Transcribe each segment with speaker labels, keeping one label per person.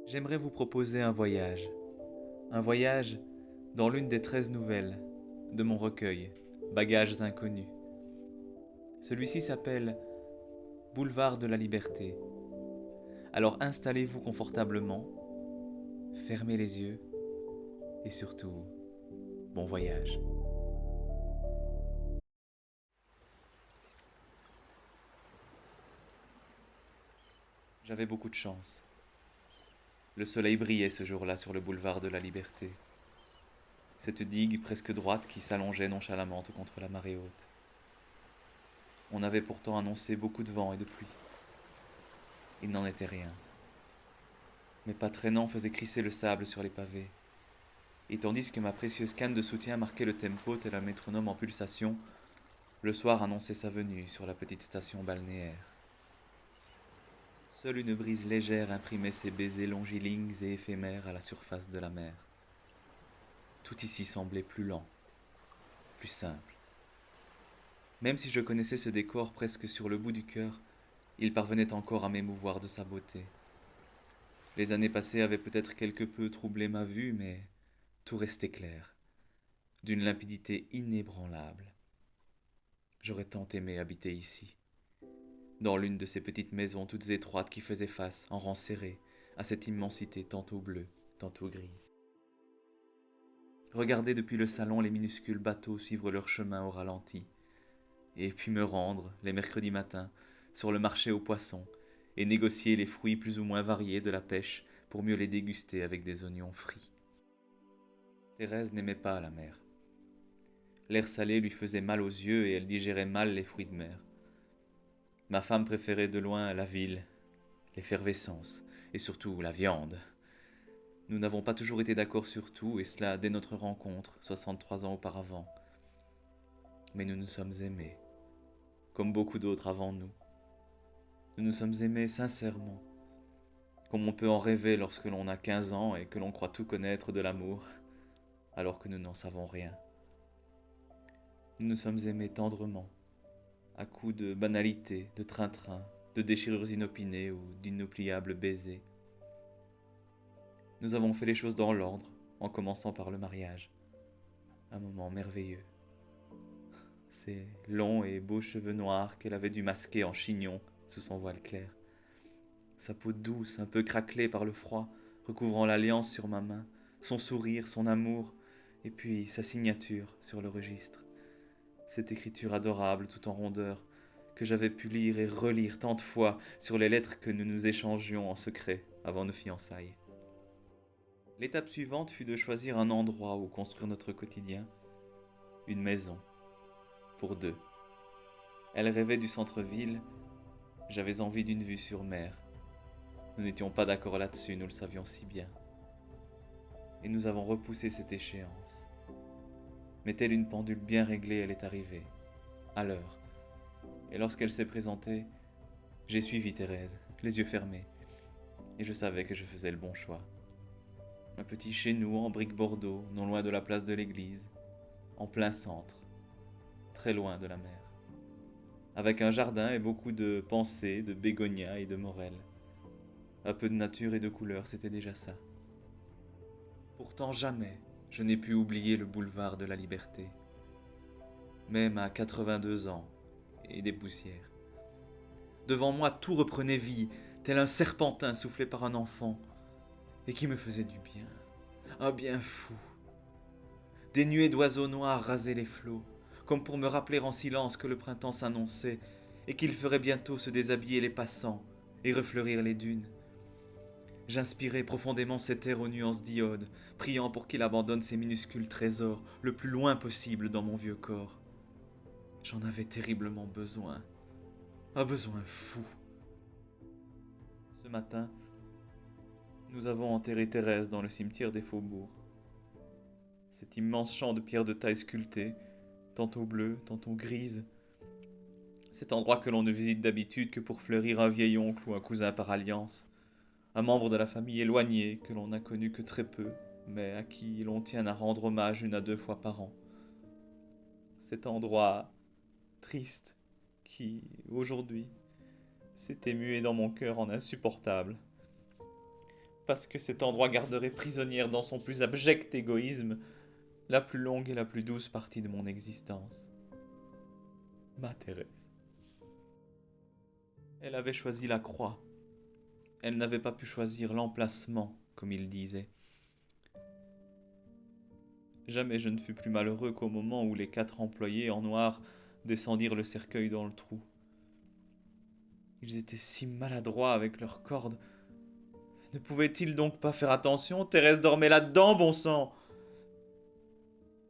Speaker 1: J'aimerais vous proposer un voyage dans l'une des 13 nouvelles de mon recueil, Bagages inconnus. Celui-ci s'appelle Boulevard de la Liberté. Alors installez-vous confortablement, fermez les yeux et surtout, bon voyage. J'avais beaucoup de chance. Le soleil brillait ce jour-là sur le boulevard de la Liberté. Cette digue presque droite qui s'allongeait nonchalamment contre la marée haute. On avait pourtant annoncé beaucoup de vent et de pluie. Il n'en était rien. Mes pas traînants faisaient crisser le sable sur les pavés. Et tandis que ma précieuse canne de soutien marquait le tempo tel un métronome en pulsation, le soir annonçait sa venue sur la petite station balnéaire. Seule une brise légère imprimait ses baisers longilignes et éphémères à la surface de la mer. Tout ici semblait plus lent, plus simple. Même si je connaissais ce décor presque sur le bout du cœur, il parvenait encore à m'émouvoir de sa beauté. Les années passées avaient peut-être quelque peu troublé ma vue, mais tout restait clair, d'une limpidité inébranlable. J'aurais tant aimé habiter ici, dans l'une de ces petites maisons toutes étroites qui faisaient face, en rang serré, à cette immensité tantôt bleue, tantôt grise. Regarder depuis le salon les minuscules bateaux suivre leur chemin au ralenti, et puis me rendre, les mercredis matins, sur le marché aux poissons, et négocier les fruits plus ou moins variés de la pêche pour mieux les déguster avec des oignons frits. Thérèse n'aimait pas la mer. L'air salé lui faisait mal aux yeux et elle digérait mal les fruits de mer. Ma femme préférait de loin la ville, l'effervescence et surtout la viande. Nous n'avons pas toujours été d'accord sur tout, et cela dès notre rencontre, 63 ans auparavant. Mais nous nous sommes aimés, comme beaucoup d'autres avant nous. Nous nous sommes aimés sincèrement, comme on peut en rêver lorsque l'on a 15 ans et que l'on croit tout connaître de l'amour, alors que nous n'en savons rien. Nous nous sommes aimés tendrement, à coups de banalités, de train-train, de déchirures inopinées ou d'inoubliables baisers. Nous avons fait les choses dans l'ordre, en commençant par le mariage. Un moment merveilleux. Ses longs et beaux cheveux noirs qu'elle avait dû masquer en chignon sous son voile clair. Sa peau douce, un peu craquelée par le froid, recouvrant l'alliance sur ma main, son sourire, son amour, et puis sa signature sur le registre. Cette écriture adorable tout en rondeur, que j'avais pu lire et relire tant de fois sur les lettres que nous nous échangions en secret avant nos fiançailles. L'étape suivante fut de choisir un endroit où construire notre quotidien, une maison, pour deux. Elle rêvait du centre-ville, j'avais envie d'une vue sur mer. Nous n'étions pas d'accord là-dessus, nous le savions si bien. Et nous avons repoussé cette échéance. Mais telle une pendule bien réglée, elle est arrivée, à l'heure. Et lorsqu'elle s'est présentée, j'ai suivi Thérèse, les yeux fermés, et je savais que je faisais le bon choix. Un petit chez nous en briques Bordeaux, non loin de la place de l'église, en plein centre, très loin de la mer, avec un jardin et beaucoup de pensées, de bégonias et de morels. Un peu de nature et de couleur, c'était déjà ça. Pourtant jamais je n'ai pu oublier le boulevard de la Liberté, même à 82 ans et des poussières. Devant moi, tout reprenait vie, tel un serpentin soufflé par un enfant, et qui me faisait du bien, un bien fou. Des nuées d'oiseaux noirs rasaient les flots, comme pour me rappeler en silence que le printemps s'annonçait, et qu'il ferait bientôt se déshabiller les passants et refleurir les dunes. J'inspirais profondément cet air aux nuances d'iode, priant pour qu'il abandonne ses minuscules trésors le plus loin possible dans mon vieux corps. J'en avais terriblement besoin, un besoin fou. Ce matin, nous avons enterré Thérèse dans le cimetière des Faubourgs. Cet immense champ de pierres de taille sculptée, tantôt bleu, tantôt grise. Cet endroit que l'on ne visite d'habitude que pour fleurir un vieil oncle ou un cousin par alliance, un membre de la famille éloignée que l'on n'a connu que très peu, mais à qui l'on tient à rendre hommage 1 à 2 fois par an. Cet endroit triste qui, aujourd'hui, s'est émué dans mon cœur en insupportable. parce que cet endroit garderait prisonnière dans son plus abject égoïsme la plus longue et la plus douce partie de mon existence. Ma Thérèse. Elle avait choisi la croix. Elle n'avait pas pu choisir l'emplacement, comme il disait. Jamais je ne fus plus malheureux qu'au moment où les 4 employés en noir descendirent le cercueil dans le trou. Ils étaient si maladroits avec leurs cordes. Ne pouvaient-ils donc pas faire attention? Thérèse dormait là-dedans, bon sang!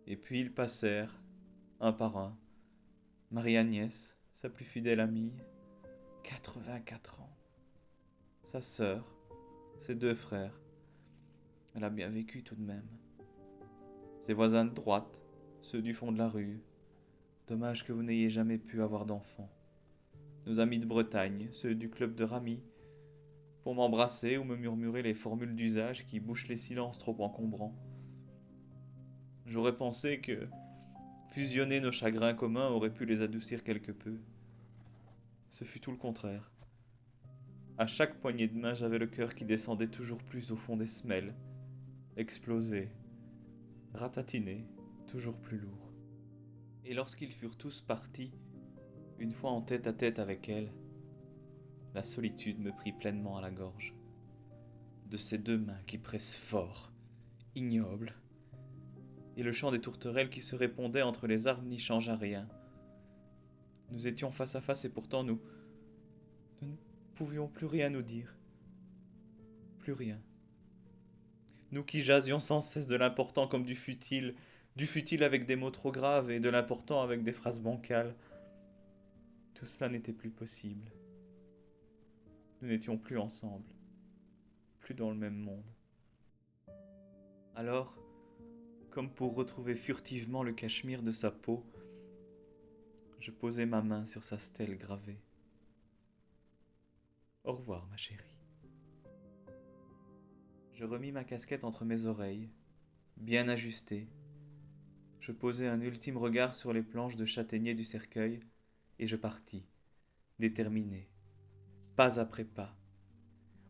Speaker 1: Et puis ils passèrent, un par un. Marie-Agnès, sa plus fidèle amie, 84 ans. Sa sœur, ses 2 frères. Elle a bien vécu tout de même. Ses voisins de droite, ceux du fond de la rue. Dommage que vous n'ayez jamais pu avoir d'enfants. Nos amis de Bretagne, ceux du club de Rami, pour m'embrasser ou me murmurer les formules d'usage qui bouchent les silences trop encombrants. J'aurais pensé que fusionner nos chagrins communs aurait pu les adoucir quelque peu. Ce fut tout le contraire. À chaque poignée de main, j'avais le cœur qui descendait toujours plus au fond des semelles, explosé, ratatiné, toujours plus lourd. Et lorsqu'ils furent tous partis, une fois en tête à tête avec elle, la solitude me prit pleinement à la gorge. De ces 2 mains qui pressent fort, ignobles, et le chant des tourterelles qui se répondait entre les arbres n'y changea rien. Nous étions face à face et pourtant nous ne pouvions plus rien nous dire. Plus rien. Nous qui jasions sans cesse de l'important comme du futile avec des mots trop graves et de l'important avec des phrases bancales. Tout cela n'était plus possible. Nous n'étions plus ensemble, plus dans le même monde. Alors, comme pour retrouver furtivement le cachemire de sa peau, je posai ma main sur sa stèle gravée. Au revoir, ma chérie. Je remis ma casquette entre mes oreilles, bien ajustée. Je posai un ultime regard sur les planches de châtaignier du cercueil, et je partis, déterminé, pas après pas,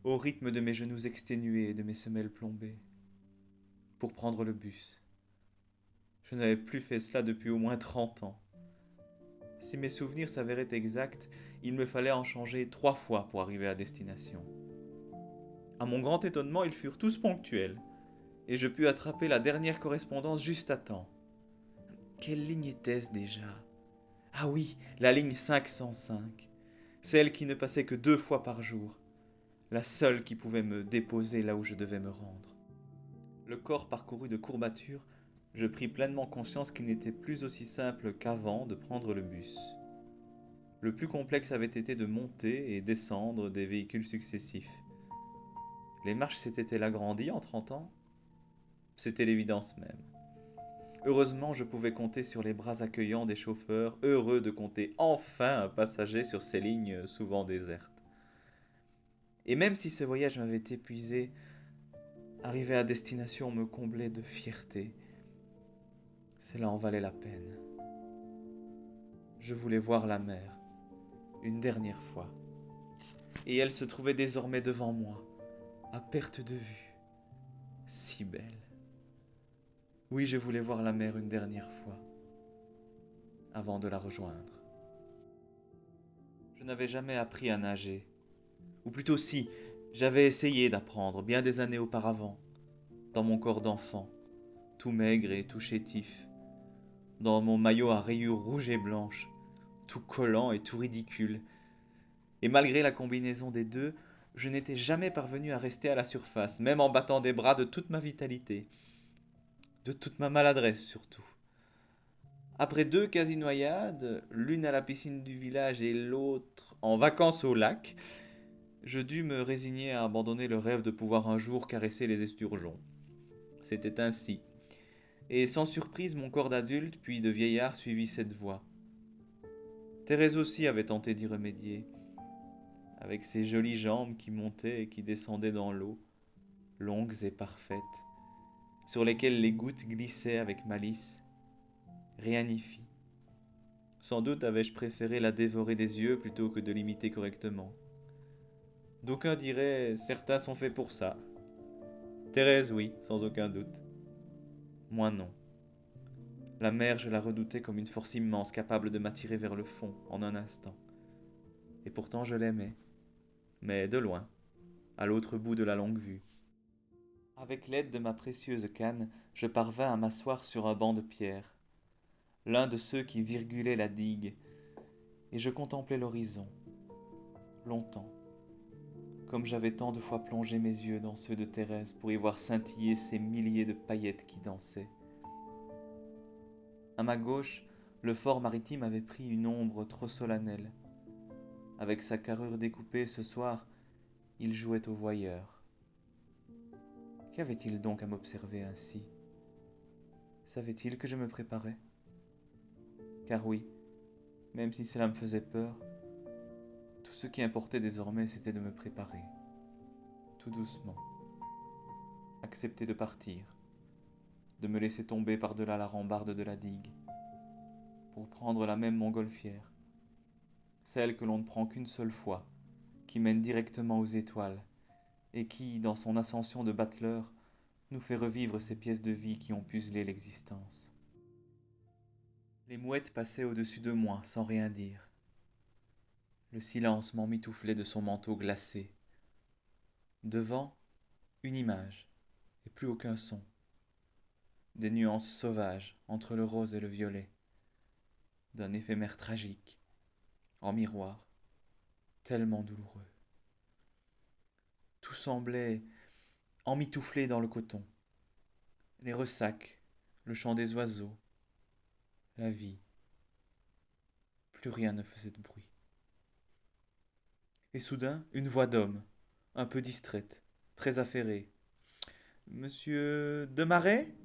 Speaker 1: au rythme de mes genoux exténués et de mes semelles plombées, pour prendre le bus. Je n'avais plus fait cela depuis au moins 30 ans. Si mes souvenirs s'avéraient exacts, il me fallait en changer 3 fois pour arriver à destination. À mon grand étonnement, ils furent tous ponctuels, et je pus attraper la dernière correspondance juste à temps. Quelle ligne était-ce déjà? Ah oui, la ligne 505, celle qui ne passait que 2 fois par jour, la seule qui pouvait me déposer là où je devais me rendre. Le corps parcouru de courbatures, je pris pleinement conscience qu'il n'était plus aussi simple qu'avant de prendre le bus. Le plus complexe avait été de monter et descendre des véhicules successifs. Les marches s'étaient-elles agrandies en 30 ans? C'était l'évidence même. Heureusement, je pouvais compter sur les bras accueillants des chauffeurs, heureux de compter enfin un passager sur ces lignes souvent désertes. Et même si ce voyage m'avait épuisé, arriver à destination me comblait de fierté. Cela en valait la peine. Je voulais voir la mer, une dernière fois. Et elle se trouvait désormais devant moi, à perte de vue, si belle. Oui, je voulais voir la mer une dernière fois, avant de la rejoindre. Je n'avais jamais appris à nager. Ou plutôt si, j'avais essayé d'apprendre bien des années auparavant, dans mon corps d'enfant, tout maigre et tout chétif, dans mon maillot à rayures rouges et blanches, tout collant et tout ridicule. Et malgré la combinaison des deux, je n'étais jamais parvenu à rester à la surface, même en battant des bras de toute ma vitalité, de toute ma maladresse surtout. Après 2 quasi-noyades, l'une à la piscine du village et l'autre en vacances au lac, je dus me résigner à abandonner le rêve de pouvoir un jour caresser les esturgeons. C'était ainsi. Et sans surprise, mon corps d'adulte puis de vieillard suivit cette voie. Thérèse aussi avait tenté d'y remédier, avec ses jolies jambes qui montaient et qui descendaient dans l'eau, longues et parfaites, sur lesquelles les gouttes glissaient avec malice. Rien n'y fit. Sans doute avais-je préféré la dévorer des yeux plutôt que de l'imiter correctement. D'aucuns diraient, certains sont faits pour ça. Thérèse, oui, sans aucun doute. Moi, non. La mer, je la redoutais comme une force immense capable de m'attirer vers le fond en un instant. Et pourtant, je l'aimais, mais de loin, à l'autre bout de la longue vue. Avec l'aide de ma précieuse canne, je parvins à m'asseoir sur un banc de pierre, l'un de ceux qui virgulaient la digue, et je contemplais l'horizon, longtemps, comme j'avais tant de fois plongé mes yeux dans ceux de Thérèse pour y voir scintiller ces milliers de paillettes qui dansaient. À ma gauche, le fort maritime avait pris une ombre trop solennelle. Avec sa carrure découpée ce soir, il jouait au voyeur. Qu'avait-il donc à m'observer ainsi? Savait-il que je me préparais? Car oui, même si cela me faisait peur, tout ce qui importait désormais, c'était de me préparer, tout doucement, accepter de partir, de me laisser tomber par-delà la rambarde de la digue, pour prendre la même montgolfière, celle que l'on ne prend qu'une seule fois, qui mène directement aux étoiles, et qui, dans son ascension de battleur, nous fait revivre ces pièces de vie qui ont puzelé l'existence. Les mouettes passaient au-dessus de moi sans rien dire. Le silence m'emmitouflait de son manteau glacé. Devant, une image, et plus aucun son. Des nuances sauvages entre le rose et le violet. D'un éphémère tragique, en miroir, tellement douloureux. Tout semblait emmitouflé dans le coton. Les ressacs, le chant des oiseaux, la vie. Plus rien ne faisait de bruit. Et soudain, une voix d'homme, un peu distraite, très affairée. Monsieur Demaret?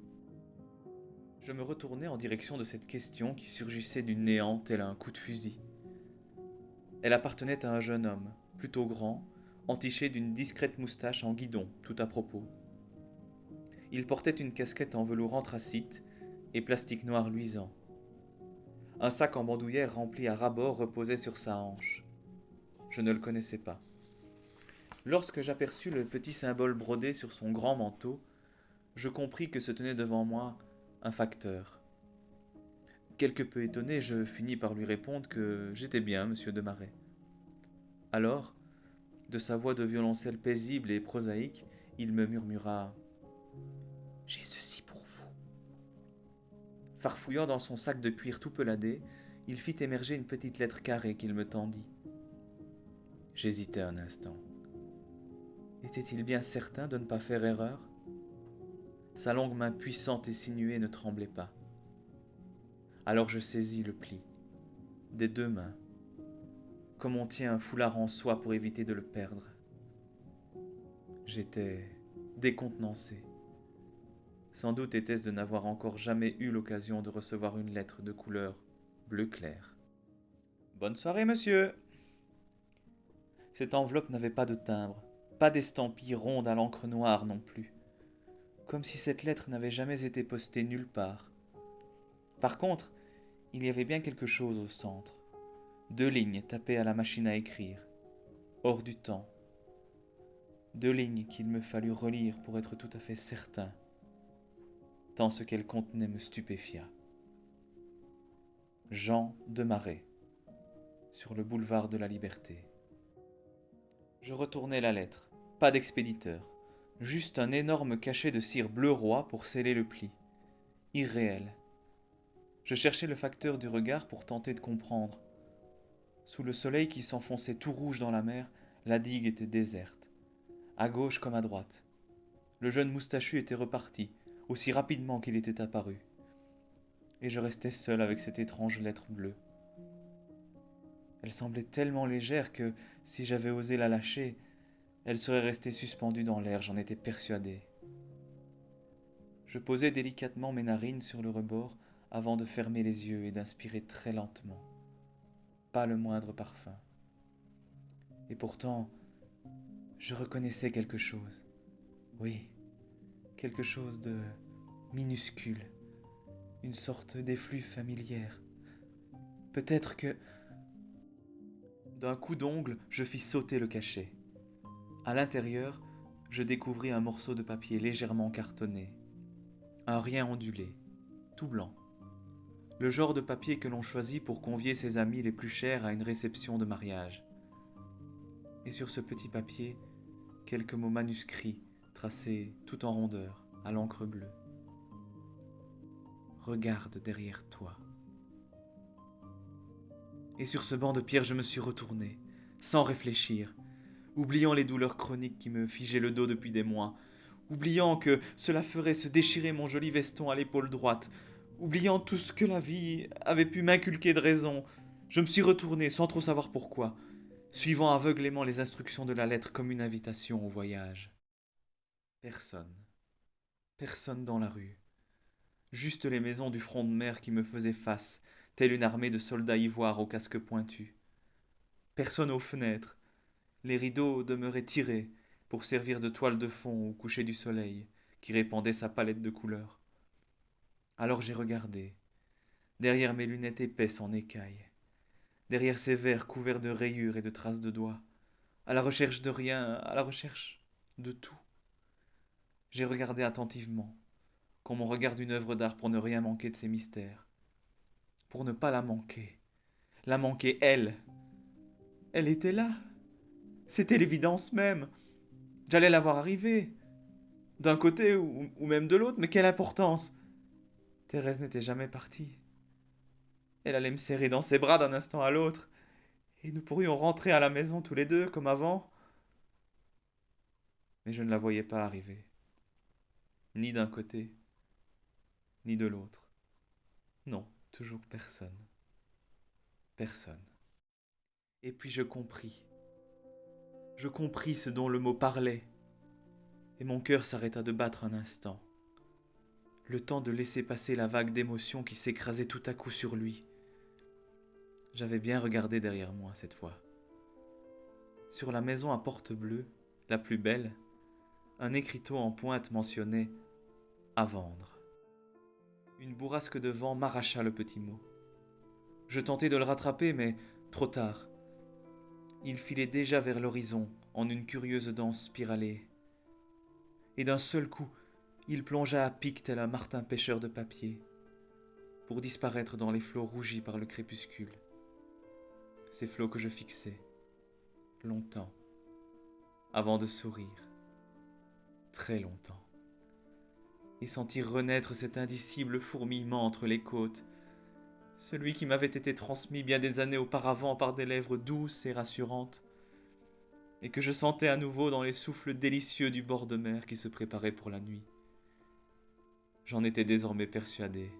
Speaker 1: Je me retournai en direction de cette question qui surgissait du néant tel un coup de fusil. Elle appartenait à un jeune homme, plutôt grand, entiché d'une discrète moustache en guidon, tout à propos. Il portait une casquette en velours anthracite et plastique noir luisant. Un sac en bandoulière rempli à ras-bord reposait sur sa hanche. Je ne le connaissais pas. Lorsque j'aperçus le petit symbole brodé sur son grand manteau, je compris que se tenait devant moi un facteur. Quelque peu étonné, je finis par lui répondre que j'étais bien, monsieur Demaret. Alors, de sa voix de violoncelle paisible et prosaïque, il me murmura « J'ai ceci pour vous ». Farfouillant dans son sac de cuir tout peladé, il fit émerger une petite lettre carrée qu'il me tendit. J'hésitai un instant. Était-il bien certain de ne pas faire erreur? Sa longue main puissante et sinuée ne tremblait pas. Alors je saisis le pli, des deux mains, comme on tient un foulard en soie pour éviter de le perdre. J'étais décontenancé. Sans doute était-ce de n'avoir encore jamais eu l'occasion de recevoir une lettre de couleur bleu clair. Bonne soirée, monsieur. Cette enveloppe n'avait pas de timbre, pas d'estampille ronde à l'encre noire non plus, comme si cette lettre n'avait jamais été postée nulle part. Par contre, il y avait bien quelque chose au centre. 2 lignes tapées à la machine à écrire, hors du temps. 2 lignes qu'il me fallut relire pour être tout à fait certain, tant ce qu'elles contenaient me stupéfia. Jean Demaret, sur le boulevard de la Liberté. Je retournai la lettre, pas d'expéditeur, juste un énorme cachet de cire bleu roi pour sceller le pli. Irréel. Je cherchai le facteur du regard pour tenter de comprendre. Sous le soleil qui s'enfonçait tout rouge dans la mer, la digue était déserte, à gauche comme à droite. Le jeune moustachu était reparti, aussi rapidement qu'il était apparu. Et je restais seul avec cette étrange lettre bleue. Elle semblait tellement légère que, si j'avais osé la lâcher, elle serait restée suspendue dans l'air, j'en étais persuadé. Je posai délicatement mes narines sur le rebord avant de fermer les yeux et d'inspirer très lentement. Pas le moindre parfum. Et pourtant, je reconnaissais quelque chose. Oui, quelque chose de minuscule, une sorte d'effluve familière. Peut-être que... D'un coup d'ongle, je fis sauter le cachet. À l'intérieur, je découvris un morceau de papier légèrement cartonné, un rien ondulé, tout blanc. Le genre de papier que l'on choisit pour convier ses amis les plus chers à une réception de mariage. Et sur ce petit papier, quelques mots manuscrits, tracés tout en rondeur, à l'encre bleue. Regarde derrière toi. Et sur ce banc de pierre, je me suis retourné, sans réfléchir, oubliant les douleurs chroniques qui me figeaient le dos depuis des mois, oubliant que cela ferait se déchirer mon joli veston à l'épaule droite, oubliant tout ce que la vie avait pu m'inculquer de raison. Je me suis retourné sans trop savoir pourquoi, suivant aveuglément les instructions de la lettre comme une invitation au voyage. Personne, personne dans la rue. Juste les maisons du front de mer qui me faisaient face, telle une armée de soldats ivoires au casque pointu. Personne aux fenêtres. Les rideaux demeuraient tirés pour servir de toile de fond au coucher du soleil qui répandait sa palette de couleurs. Alors j'ai regardé, derrière mes lunettes épaisses en écailles, derrière ces verres couverts de rayures et de traces de doigts, à la recherche de rien, à la recherche de tout. J'ai regardé attentivement, comme on regarde une œuvre d'art pour ne rien manquer de ses mystères. Pour ne pas la manquer. La manquer, elle. Elle était là. C'était l'évidence même. J'allais la voir arriver. D'un côté ou même de l'autre, mais quelle importance. Thérèse n'était jamais partie. Elle allait me serrer dans ses bras d'un instant à l'autre, et nous pourrions rentrer à la maison tous les deux, comme avant. Mais je ne la voyais pas arriver. Ni d'un côté, ni de l'autre. Non, toujours personne. Personne. Et puis je compris. Je compris ce dont le mot parlait, et mon cœur s'arrêta de battre un instant. Le temps de laisser passer la vague d'émotion qui s'écrasait tout à coup sur lui. J'avais bien regardé derrière moi cette fois. Sur la maison à porte bleue, la plus belle, un écriteau en pointe mentionnait « À vendre ». Une bourrasque de vent m'arracha le petit mot. Je tentai de le rattraper, mais trop tard. Il filait déjà vers l'horizon en une curieuse danse spiralée. Et d'un seul coup, il plongea à pic tel un martin pêcheur de papier, pour disparaître dans les flots rougis par le crépuscule. Ces flots que je fixais, longtemps, avant de sourire, très longtemps, et sentir renaître cet indicible fourmillement entre les côtes, celui qui m'avait été transmis bien des années auparavant par des lèvres douces et rassurantes, et que je sentais à nouveau dans les souffles délicieux du bord de mer qui se préparait pour la nuit. J'en étais désormais persuadé.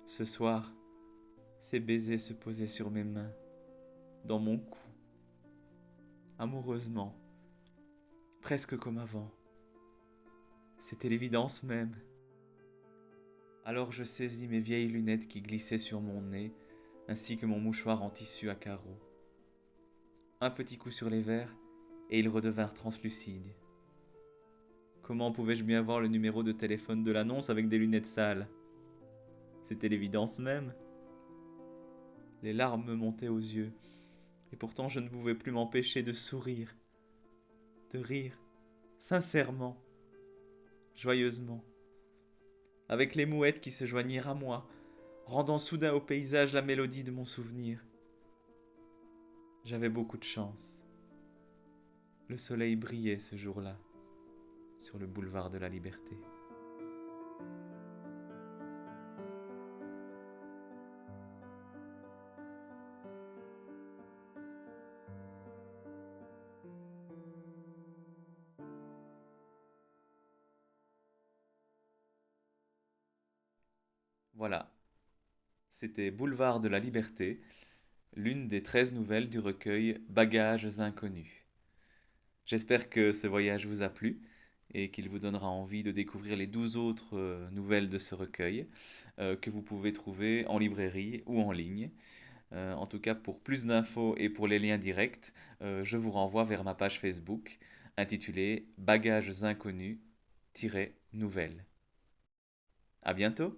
Speaker 1: Ce soir, ses baisers se posaient sur mes mains, dans mon cou, amoureusement, presque comme avant. C'était l'évidence même. Alors je saisis mes vieilles lunettes qui glissaient sur mon nez, ainsi que mon mouchoir en tissu à carreaux. Un petit coup sur les verres, et ils redevinrent translucides. Comment pouvais-je bien voir le numéro de téléphone de l'annonce avec des lunettes sales? C'était l'évidence même. Les larmes me montaient aux yeux, et pourtant je ne pouvais plus m'empêcher de sourire, de rire, sincèrement, joyeusement, avec les mouettes qui se joignirent à moi, rendant soudain au paysage la mélodie de mon souvenir. J'avais beaucoup de chance. Le soleil brillait ce jour-là, sur le boulevard de la Liberté. Voilà, c'était Boulevard de la Liberté, l'une des 13 nouvelles du recueil Bagages inconnus. J'espère que ce voyage vous a plu et qu'il vous donnera envie de découvrir les 12 autres nouvelles de ce recueil que vous pouvez trouver en librairie ou en ligne. En tout cas, pour plus d'infos et pour les liens directs, je vous renvoie vers ma page Facebook intitulée Bagages inconnus-nouvelles. À bientôt!